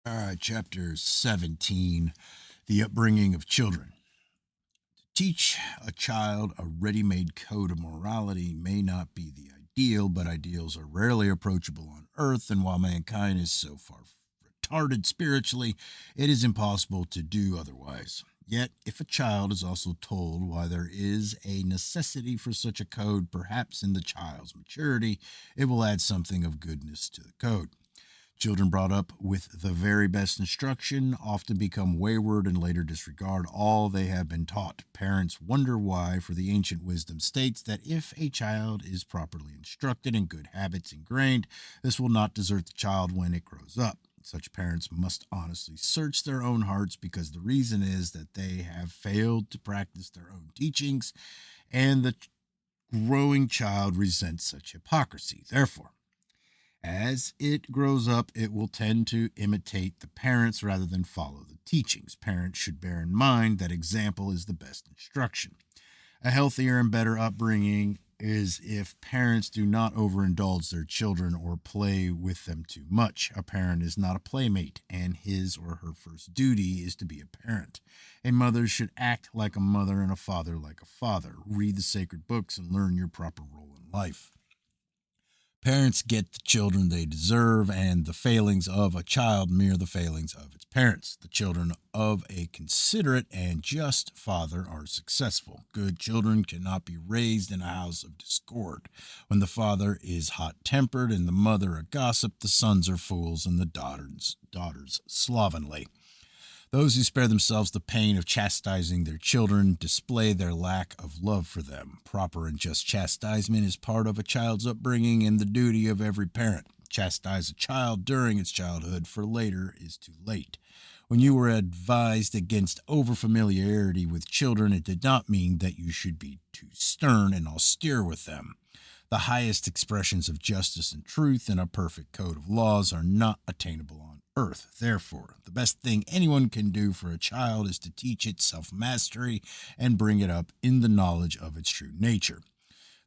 All right, chapter 17, the upbringing of children. Teach a child a ready made code of morality may not be the ideal, but ideals are rarely approachable on earth, and while mankind is so far retarded spiritually, it is impossible to do otherwise. Yet, if a child is also told why there is a necessity for such a code, perhaps in the child's maturity, it will add something of goodness to the code. Children brought up with the very best instruction often become wayward and later disregard all they have been taught. Parents wonder why, for the ancient wisdom states that if a child is properly instructed and good habits ingrained, this will not desert the child when it grows up. Such parents must honestly search their own hearts because the reason is that they have failed to practice their own teachings, and the growing child resents such hypocrisy. Therefore, as it grows up, it will tend to imitate the parents rather than follow the teachings. Parents should bear in mind that example is the best instruction. A healthier and better upbringing is if parents do not overindulge their children or play with them too much. A parent is not a playmate, and his or her first duty is to be a parent. A mother should act like a mother and a father like a father. Read the sacred books and learn your proper role in life. Parents get the children they deserve, and the failings of a child mirror the failings of its parents. The children of a considerate and just father are successful. Good children cannot be raised in a house of discord. When the father is hot tempered and the mother a gossip, the sons are fools and the daughters slovenly. Those who spare themselves the pain of chastising their children display their lack of love for them. Proper and just chastisement is part of a child's upbringing and the duty of every parent. Chastise a child during its childhood, for later is too late. When you were advised against overfamiliarity with children, it did not mean that you should be too stern and austere with them. The highest expressions of justice and truth in a perfect code of laws are not attainable on earth. Therefore, the best thing anyone can do for a child is to teach it self mastery and bring it up in the knowledge of its true nature.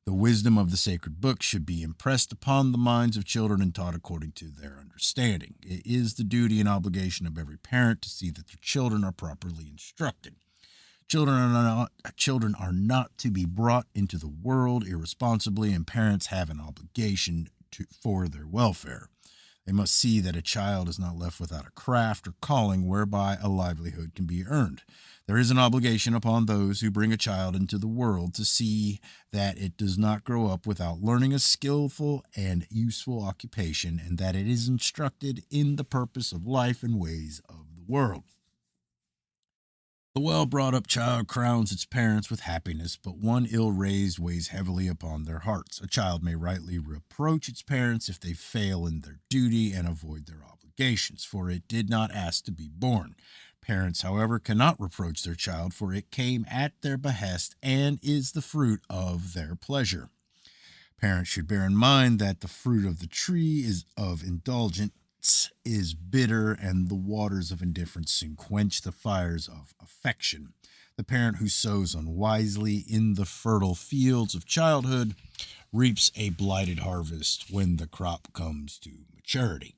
The wisdom of the sacred books should be impressed upon the minds of children and taught according to their understanding. It is the duty and obligation of every parent to see that their children are properly instructed. Children are not to be brought into the world irresponsibly, and parents have an obligation for their welfare. They must see that a child is not left without a craft or calling whereby a livelihood can be earned. There is an obligation upon those who bring a child into the world to see that it does not grow up without learning a skillful and useful occupation, and that it is instructed in the purpose of life and ways of the world. The well brought up child crowns its parents with happiness, but one ill raised weighs heavily upon their hearts. A child may rightly reproach its parents if they fail in their duty and avoid their obligations, for it did not ask to be born. Parents, however, cannot reproach their child, for it came at their behest and is the fruit of their pleasure. Parents should bear in mind that the fruit of the tree is of indulgence is bitter, and the waters of indifference soon quench the fires of affection. The parent who sows unwisely in the fertile fields of childhood reaps a blighted harvest when the crop comes to maturity.